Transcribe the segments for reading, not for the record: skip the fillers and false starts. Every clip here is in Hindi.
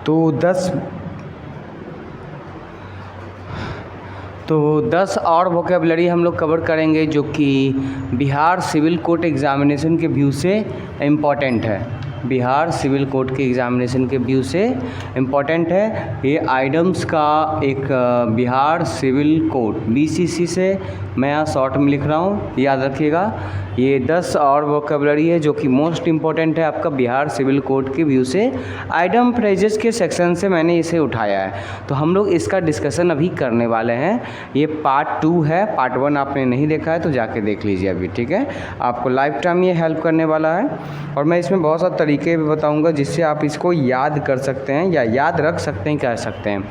तो 10 और वोकेबलरी हम लोग कवर करेंगे जो कि बिहार सिविल कोर्ट एग्ज़ामिनेशन के व्यू से इम्पॉर्टेंट है। बिहार सिविल कोर्ट के एग्ज़ामिनेशन के व्यू से इम्पॉर्टेंट है। ये आइटम्स का एक बिहार सिविल कोर्ट BCC से मैं यहाँ शॉर्ट में लिख रहा हूँ, याद रखिएगा। ये 10 और वोकेबलरी है जो कि मोस्ट इम्पॉर्टेंट है आपका बिहार सिविल कोर्ट के व्यू से। आइटम फ्रेजेस के सेक्शन से मैंने इसे उठाया है, तो हम लोग इसका डिस्कशन अभी करने वाले हैं। ये पार्ट 2 है, पार्ट 1 आपने नहीं देखा है तो जाके देख लीजिए अभी, ठीक है। आपको लाइफ टाइम ये हेल्प करने वाला है और मैं इसमें बहुत सारे तरीके भी बताऊँगा जिससे आप इसको याद कर सकते हैं या याद रख सकते हैं, कह सकते हैं।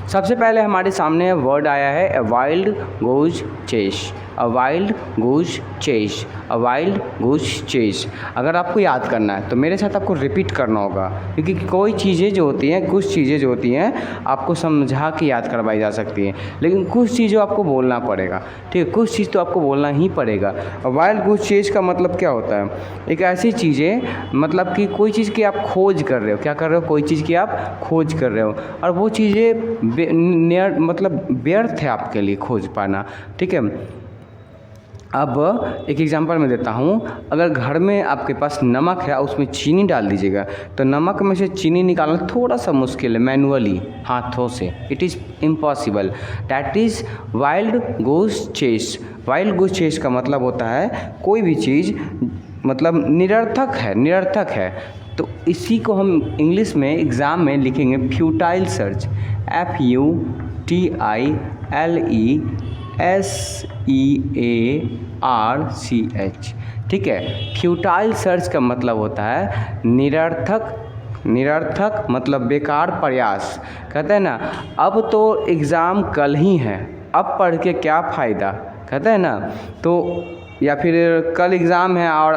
सबसे पहले हमारे सामने वर्ड आया है अ वाइल्ड गूज चेस। अ वाइल्ड गूज चेस, अ वाइल्ड गूज चेस। अगर आपको याद करना है तो मेरे साथ आपको रिपीट करना होगा, क्योंकि कोई चीज़ें जो होती हैं, कुछ चीज़ें जो होती हैं आपको समझा के याद करवाई जा सकती हैं, लेकिन कुछ चीज़ों आपको बोलना पड़ेगा, ठीक है। कुछ चीज़ तो आपको बोलना ही पड़ेगा। वाइल्ड गूज चेस का मतलब क्या होता है? एक ऐसी चीज़ें, मतलब कि कोई चीज़ की आप खोज कर रहे हो। क्या कर रहे हो? कोई चीज़ की आप खोज कर रहे हो और वो चीज़ें मतलब व्यर्थ है आपके लिए खोज पाना, ठीक है। अब एक एग्जांपल मैं देता हूँ। अगर घर में आपके पास नमक है, उसमें चीनी डाल दीजिएगा, तो नमक में से चीनी निकालना थोड़ा सा मुश्किल है मैनुअली, हाथों से। It is impossible. That is wild goose chase. Wild goose chase का मतलब होता है कोई भी चीज़ मतलब निरर्थक है, निरर्थक है। तो इसी को हम इंग्लिश में एग्ज़ाम में लिखेंगे फ्यूटाइल सर्च। FUTILESEARCH, ठीक है। फ्यूटाइल सर्च का मतलब होता है निरर्थक, निरर्थक मतलब बेकार प्रयास। कहते हैं ना, अब तो एग्ज़ाम कल ही है, अब पढ़ के क्या फ़ायदा, कहते हैं ना। तो या फिर कल एग्ज़ाम है और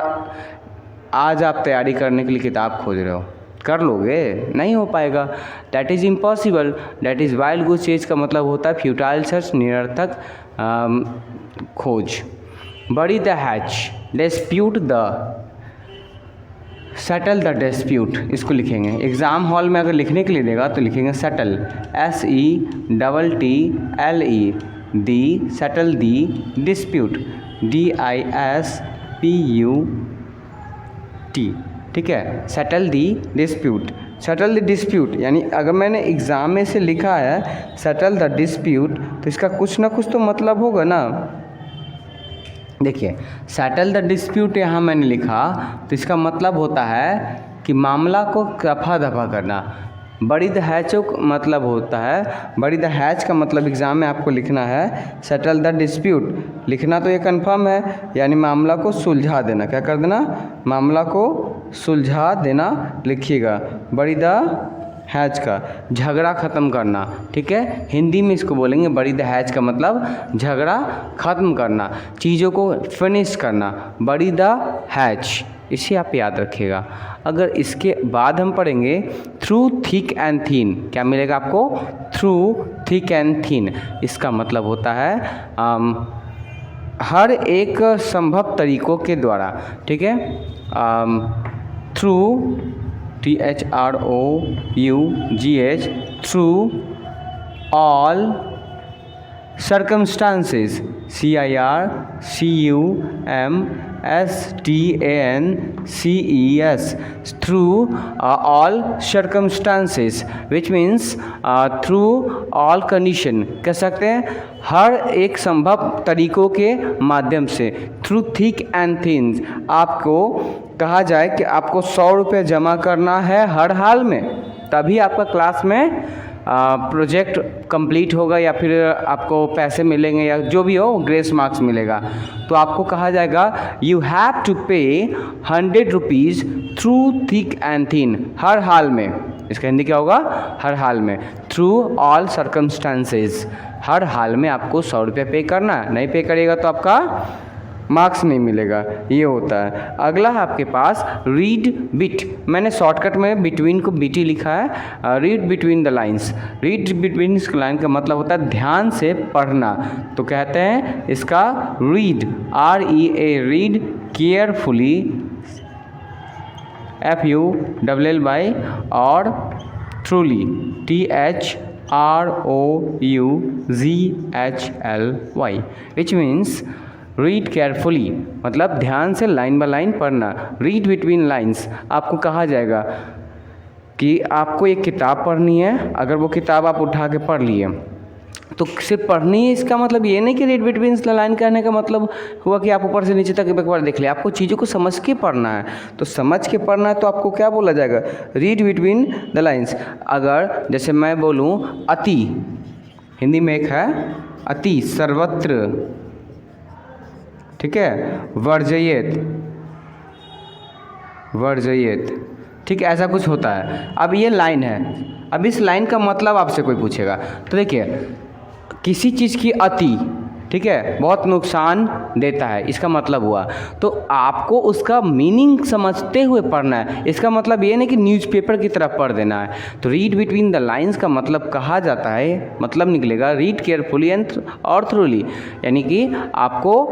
आज आप तैयारी करने के लिए किताब खोज रहे हो, कर लोगे? नहीं हो पाएगा। That is impossible. That is wild goose chase का मतलब होता है फ्यूटाइल सर्च, निरर्थक खोज। Bury the hatch, dispute the, settle the dispute, इसको लिखेंगे। एग्ज़ाम हॉल में अगर लिखने के लिए देगा तो लिखेंगे सेटल, SETTLE, दी, सेटल दी, डिस्प्यूट, DISPUT, ठीक है। Settle the dispute. Settle the dispute यानी अगर मैंने एग्ज़ाम में से लिखा है सेटल द डिस्प्यूट, तो इसका कुछ ना कुछ तो मतलब होगा ना। देखिए, सेटल द डिस्प्यूट यहाँ मैंने लिखा तो इसका मतलब होता है कि मामला को रफा दफा करना। बरी द हैचो मतलब होता है, बरी द हैच का मतलब एग्ज़ाम में आपको लिखना है सेटल द डिस्प्यूट। लिखना तो ये कन्फर्म है, यानी मामला को सुलझा देना। क्या कर देना? मामला को सुलझा देना, लिखिएगा। बरी द हैच का झगड़ा ख़त्म करना, ठीक है। हिंदी में इसको बोलेंगे बरी द हैच का मतलब झगड़ा ख़त्म करना, चीज़ों को फिनिश करना। बरी द हैच, इसे आप याद रखिएगा। अगर इसके बाद हम पढ़ेंगे थ्रू थिक एंड थीन, क्या मिलेगा आपको? थ्रू थिक एंड थीन। इसका मतलब होता है हर एक संभव तरीक़ों के द्वारा, ठीक है। Through, THROUGH, through all circumstances, CIRCUMSTANCES, through all circumstances, which means through all condition, कह सकते हैं हर एक संभव तरीक़ों के माध्यम से। थ्रू थिक एंड थिन्स, आपको कहा जाए कि आपको 100 रुपये जमा करना है हर हाल में, तभी आपका क्लास में प्रोजेक्ट कंप्लीट होगा या फिर आपको पैसे मिलेंगे या जो भी हो, ग्रेस मार्क्स मिलेगा। तो आपको कहा जाएगा you have to pay 100 rupees through thick and thin, हर हाल में। इसका हिंदी क्या होगा? हर हाल में। थ्रू ऑल सर्कमस्टांसेस, हर हाल में आपको 100 रुपये पे करना है। नहीं पे करिएगा तो आपका मार्क्स नहीं मिलेगा, ये होता है। अगला है आपके पास रीड बिट। मैंने शॉर्टकट में बिटवीन को बीटी लिखा है। Read between the lines, read between line का मतलब होता है ध्यान से पढ़ना। तो कहते हैं इसका read, REA, read carefully, FULLY, और truly, THROUGHLY, which means read carefully, मतलब ध्यान से लाइन बाय लाइन पढ़ना। रीड बिटवीन लाइन्स, आपको कहा जाएगा कि आपको एक किताब पढ़नी है, अगर वो किताब आप उठा के पढ़ लिए तो सिर्फ पढ़नी है, इसका मतलब ये नहीं कि रीड बिटवीन लाइन कहने का मतलब हुआ कि आप ऊपर से नीचे तक एक बार देख लिया। आपको चीज़ों को समझ के पढ़ना है, तो समझ के पढ़ना है तो आपको क्या बोला जाएगा, रीड बिटवीन द लाइन्स। अगर जैसे मैं बोलूँ अति, हिंदी में एक है अति, सर्वत्र, ठीक है, वर्जयेत, वर्जयेत, ठीक है, ऐसा कुछ होता है। अब ये लाइन है, अब इस लाइन का मतलब आपसे कोई पूछेगा तो देखिए, किसी चीज़ की अति, ठीक है, बहुत नुकसान देता है, इसका मतलब हुआ। तो आपको उसका मीनिंग समझते हुए पढ़ना है, इसका मतलब ये नहीं कि न्यूज़पेपर की तरह पढ़ देना है। तो रीड बिटवीन द लाइंस का मतलब कहा जाता है, मतलब निकलेगा रीड केयरफुली एंड और थ्रूली, यानी कि आपको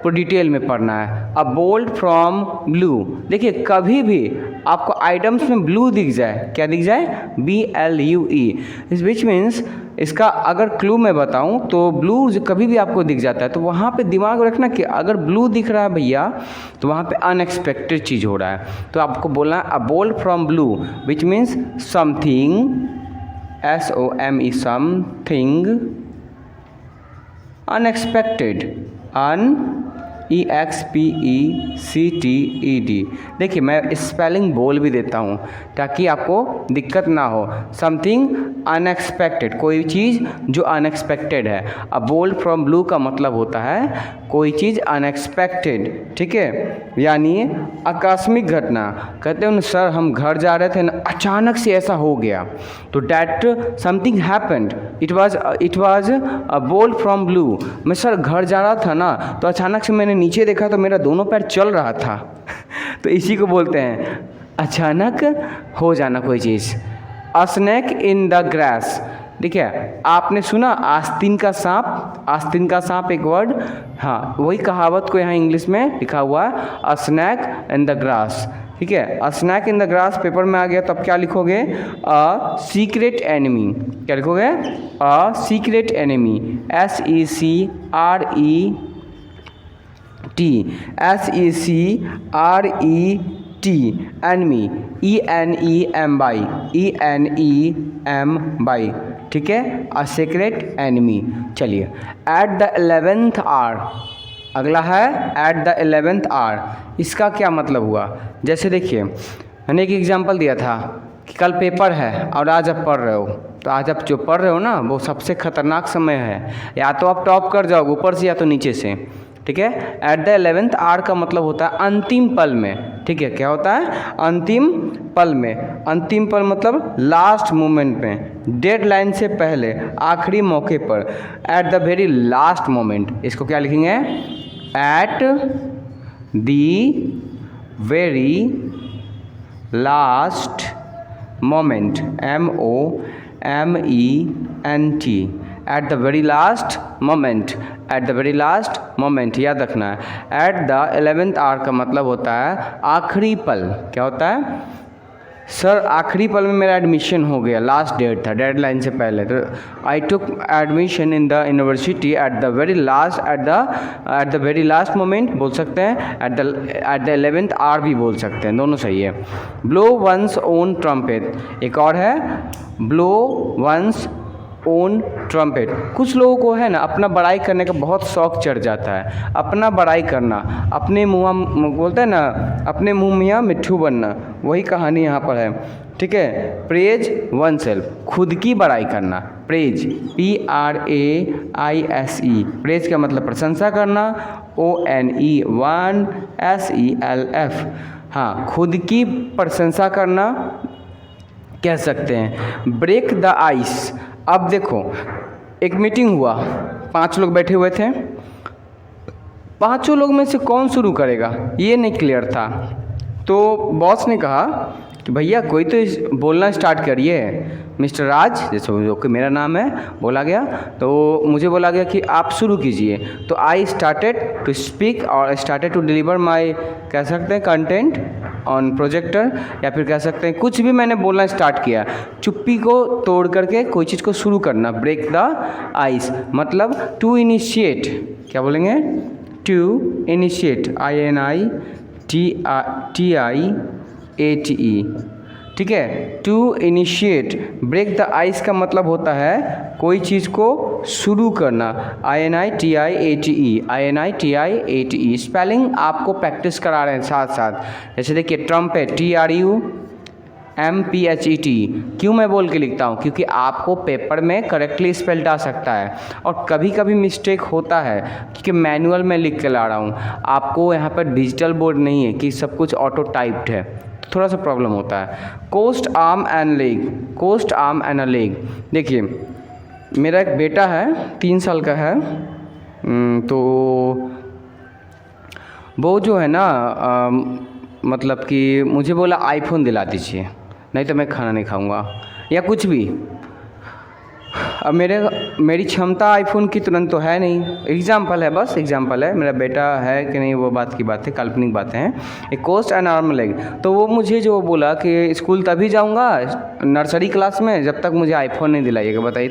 पूरी डिटेल में पढ़ना है। अ बोल्ड फ्रॉम ब्लू, देखिए कभी भी आपको आइटम्स में ब्लू दिख जाए, क्या दिख जाए, BLUE, इस विच मीन्स इसका अगर क्लू मैं बताऊं तो ब्लू कभी भी आपको दिख जाता है तो वहाँ पे दिमाग रखना कि अगर ब्लू दिख रहा है भैया तो वहाँ पे अनएक्सपेक्टेड चीज़ हो रहा है। तो आपको बोलना a bold from blue, which means something, SOME, something unexpected, EXPECTED। देखिए मैं स्पेलिंग बोल भी देता हूँ ताकि आपको दिक्कत ना हो। समथिंग अनएक्सपेक्टेड, कोई चीज़ जो अनएक्सपेक्टेड है। अब बोल्ड फ्रॉम ब्लू का मतलब होता है कोई चीज़ अनएक्सपेक्टेड, ठीक है, यानी आकस्मिक घटना। कहते हैं सर हम घर जा रहे थे ना, अचानक से ऐसा हो गया, तो that something happened, it was a bold from blue. मैं सर घर जा रहा था ना तो अचानक से मैंने नीचे देखा तो मेरा दोनों पैर चल रहा था तो इसी को बोलते हैं अचानक हो जाना कोई चीज़। A snake in the grass, देखिए आपने सुना आस्तीन का सांप, आस्तीन का सांप एक वर्ड, हाँ वही कहावत को यहाँ इंग्लिश में लिखा हुआ है, अ स्नेक इन द ग्रास, ठीक है। अ snake in the grass paper में आ गया तो अब क्या लिखोगे, अ सीक्रेट एनिमी, क्या लिखोगे, a secret enemy, SECRET, enemy, ENEMY, ठीक है, अ सीक्रेट एनिमी। चलिए एट द 11th आवर, अगला है एट द 11th आवर, इसका क्या मतलब हुआ। जैसे देखिए मैंने एक एग्जांपल दिया था कि कल पेपर है और आज आप पढ़ रहे हो, तो आज आप जो पढ़ रहे हो ना वो सबसे ख़तरनाक समय है, या तो आप टॉप कर जाओगे ऊपर से या तो नीचे से, ठीक है। एट द 11th आवर का मतलब होता है अंतिम पल में, ठीक है, क्या होता है, अंतिम पल में। अंतिम पल मतलब लास्ट मोमेंट में, डेडलाइन से पहले, आखिरी मौके पर, eight the very last moment. इसको क्या लिखेंगे, eight the very last moment, MOMENT, eight the very last moment, eight the very last moment, याद रखना है। एट द 11th आवर का मतलब होता है आखिरी पल, क्या होता है, सर आखिरी पल में मेरा एडमिशन हो गया, लास्ट डेट था, डेडलाइन से पहले, तो I took admission in the university at the very last, at the very last moment बोल सकते हैं, एट द 11th आवर भी बोल सकते हैं, दोनों सही है। ब्लो वंस ओन ट्रम्पेट, एक और है ब्लो वंस ओन ट्रम्पेट। कुछ लोगों को है ना अपना बड़ाई करने का बहुत शौक चढ़ जाता है, अपना बड़ाई करना, अपने मुँह बोलते हैं ना, अपने मुँह मियाँ मिट्ठू बनना, वही कहानी यहाँ पर है, ठीक है। प्रेज वन सेल्फ, खुद की बड़ाई करना, प्रेज, PRAISE, प्रेज का मतलब प्रशंसा करना, ONE1SELF, हाँ खुद की प्रशंसा करना कह सकते हैं। ब्रेक द आइस, अब देखो एक मीटिंग हुआ, 5 लोग बैठे हुए थे, 5 लोग में से कौन शुरू करेगा ये नहीं क्लियर था, तो बॉस ने कहा कि भैया कोई तो बोलना स्टार्ट करिए। मिस्टर राज, जैसे जो कि मेरा नाम है, बोला गया, तो मुझे बोला गया कि आप शुरू कीजिए। तो आई स्टार्टेड टू स्पीक और स्टार्टेड टू डिलीवर माई, कह सकते हैं कंटेंट ऑन प्रोजेक्टर, या फिर कह सकते हैं कुछ भी मैंने बोलना स्टार्ट किया, चुप्पी को तोड़ करके कोई चीज़ को शुरू करना, ब्रेक द आइस, मतलब टू इनिशिएट, क्या बोलेंगे, टू इनिशिएट, INITIATE, ठीक है। To initiate, break the ice का मतलब होता है कोई चीज़ को शुरू करना, INITIATE। स्पेलिंग आपको प्रैक्टिस करा रहे हैं साथ साथ, जैसे देखिए ट्रम्पेट, TRUMPHET, क्यों मैं बोल के लिखता हूँ, क्योंकि आपको पेपर में करेक्टली स्पेल्ड आ सकता है, और कभी कभी मिस्टेक होता है क्योंकि मैनुअल में लिख के ला रहा हूँ, आपको यहाँ पर डिजिटल बोर्ड नहीं है कि सब कुछ ऑटो टाइप्ड है, थोड़ा सा प्रॉब्लम होता है। Cost arm and leg, cost arm and leg, देखिए मेरा एक बेटा है 3 साल का है, तो वो जो है ना मतलब कि मुझे बोला आईफोन दिला दीजिए, नहीं तो मैं खाना नहीं खाऊंगा या कुछ भी। अब मेरी क्षमता आईफोन की तुरंत तो है नहीं, एग्जाम्पल है, बस एग्जाम्पल है, मेरा बेटा है कि नहीं वो बात की बात है, काल्पनिक बातें हैं। एक कोस्ट एंड आर्म लेग, तो वो मुझे जो बोला कि स्कूल तभी जाऊंगा नर्सरी क्लास में जब तक मुझे आईफोन नहीं दिलाइएगा, बताइए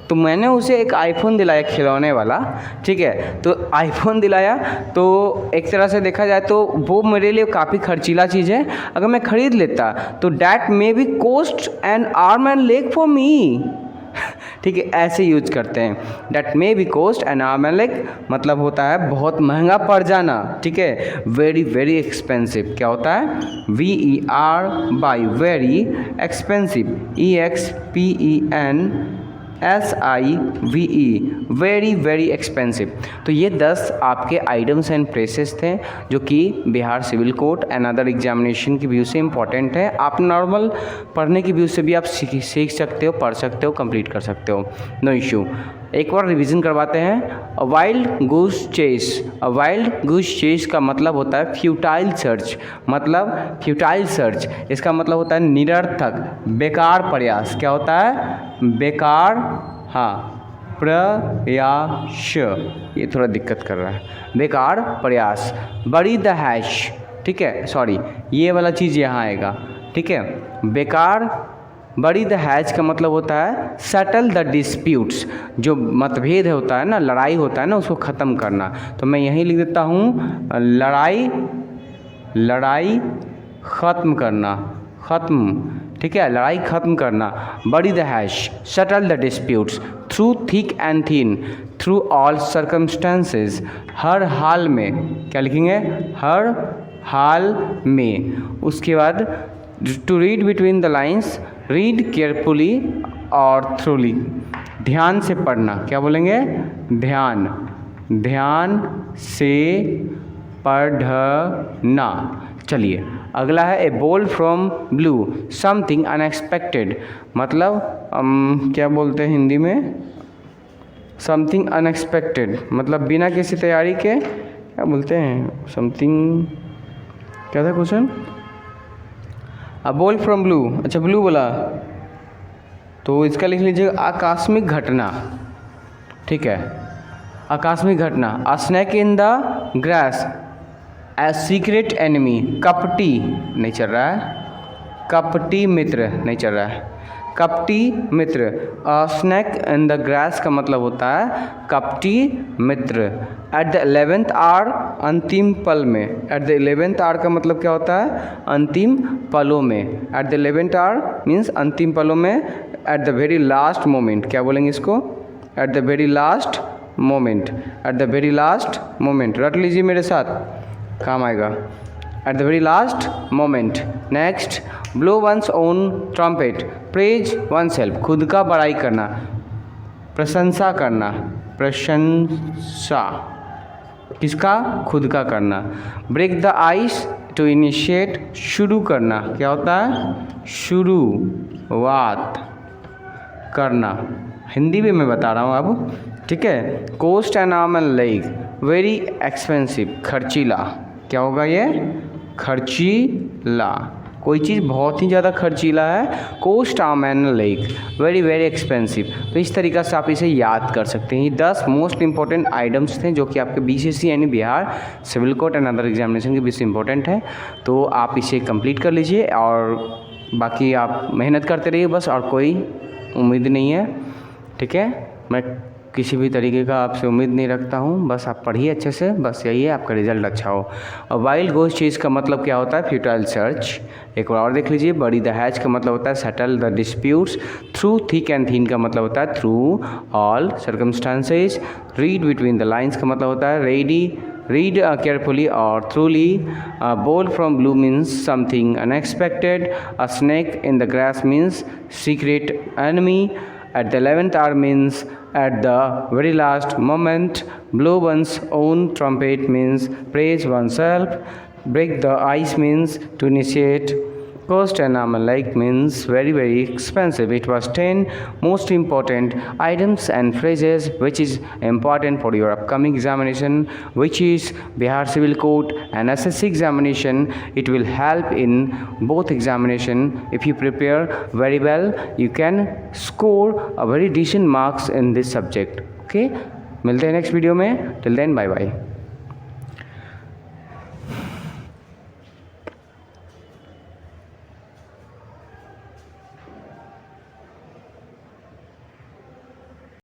तो मैंने उसे एक आईफोन दिलाया, खिलौने वाला, ठीक है। तो आईफोन दिलाया, तो एक तरह से देखा जाए तो वो मेरे लिए काफ़ी खर्चीला चीज़ है, अगर मैं ख़रीद लेता तो that may be cost and arm and leg for me, ठीक है, ऐसे यूज करते हैं। That may be cost and arm and leg मतलब होता है बहुत महंगा पड़ जाना, ठीक है। वेरी वेरी एक्सपेंसिव क्या होता है, VER by very expensive, EXPENSIVE, very very expensive. तो ये 10 आपके आइटम्स एंड प्रेसेस थे जो कि Bihar civil code and other examination की व्यू से इम्पॉर्टेंट है। आप नॉर्मल पढ़ने की व्यू से भी आप सीख सकते हो, पढ़ सकते हो, कंप्लीट कर सकते हो, नो इशू। एक बार रिवीजन करवाते हैं। अ वाइल्ड गूस चेस, अ वाइल्ड गूस चेस का मतलब होता है फ्यूटाइल सर्च, मतलब फ्यूटाइल सर्च, इसका मतलब होता है निरर्थक, बेकार प्रयास। क्या होता है, बेकार, हाँ, प्रयास, ये थोड़ा दिक्कत कर रहा है, बेकार प्रयास। बड़ी द हैश, ठीक है, सॉरी ये वाला चीज़ यहाँ आएगा, ठीक है। बेकार, बड़ी द हैच का मतलब होता है सेटल द डिस्प्यूट्स, जो मतभेद होता है ना, लड़ाई होता है ना, उसको ख़त्म करना। तो मैं यहीं लिख देता हूँ लड़ाई ख़त्म करना, ख़त्म, ठीक है, लड़ाई ख़त्म करना। Bury the hatchet, settle the disputes through thick and thin, through all circumstances, हर हाल में, क्या लिखेंगे, हर हाल में। उसके बाद to read between the lines, read carefully और थ्रूली, ध्यान से पढ़ना, क्या बोलेंगे, ध्यान से पढ़ना। चलिए अगला है ए bolt from blue, something unexpected, मतलब क्या बोलते हैं हिंदी में, समथिंग अनएक्सपेक्टेड मतलब बिना किसी तैयारी के, क्या बोलते हैं, समथिंग, क्या था question, a bolt from blue, अच्छा ब्लू बोला, तो इसका लिख लीजिएगा आकस्मिक घटना, ठीक है, आकस्मिक घटना। अ snake in the grass, a secret enemy, कपटी नहीं चल रहा है, कपटी मित्र नहीं चल रहा है, कपटी मित्र। A snake in the grass का मतलब होता है कपटी मित्र। एट द 11th आवर, अंतिम पल में, एट द 11th आवर का मतलब क्या होता है, अंतिम पलों में। Eight the 11th hour means अंतिम पलों में। Eight the very last moment, क्या बोलेंगे इसको, eight the very last moment, eight the very last moment, रट लीजिए मेरे साथ, काम आएगा। Eight the very last moment. Next, blow one's own trumpet, praise one self, खुद का बड़ाई करना, प्रशंसा करना, प्रशंसा, किसका, खुद का करना। Break the ice, to initiate, शुरू करना, क्या होता है, शुरुआत करना, हिंदी भी मैं बता रहा हूँ अब, ठीक है। Cost and arm and leg, very expensive, खर्चीला, क्या होगा ये, खर्चीला, कोई चीज़ बहुत ही ज़्यादा खर्चीला है, cost arm and leg, very very expensive. तो इस तरीक़ा से आप इसे याद कर सकते हैं। ये 10 मोस्ट इंपॉर्टेंट आइटम्स थे जो कि आपके BCC यानी Bihar civil code and other examination के बीच से इंपॉर्टेंट है। तो आप इसे कंप्लीट कर लीजिए और बाकी आप मेहनत करते रहिए बस, और कोई उम्मीद नहीं है, ठीक है। मैं किसी भी तरीके का आपसे उम्मीद नहीं रखता हूँ, बस आप पढ़िए अच्छे से, बस यही है, आपका रिजल्ट अच्छा हो। और वाइल्ड गोस्ट चीज़ का मतलब क्या होता है? Futile search. एक बार और देख लीजिए। बड़ी द हैच का मतलब होता है settle the disputes. Through thick and थीन का मतलब होता है through all circumstances. Read between the lines का मतलब होता है read carefully or truly. Bold from blue means something unexpected. A snake in the grass means secret enemy. At the 11th hour means at the very last moment. Blow one's own trumpet means praise oneself. Break the ice means to initiate. Cost and arm and leg means very very expensive. It was 10 most important items and phrases which is important for your upcoming examination, which is Bihar Civil Code and SSC examination. It will help in both examination. If you prepare very well, you can score a very decent marks in this subject. Okay, मिलते हैं नेक्स्ट वीडियो में। Till then bye bye.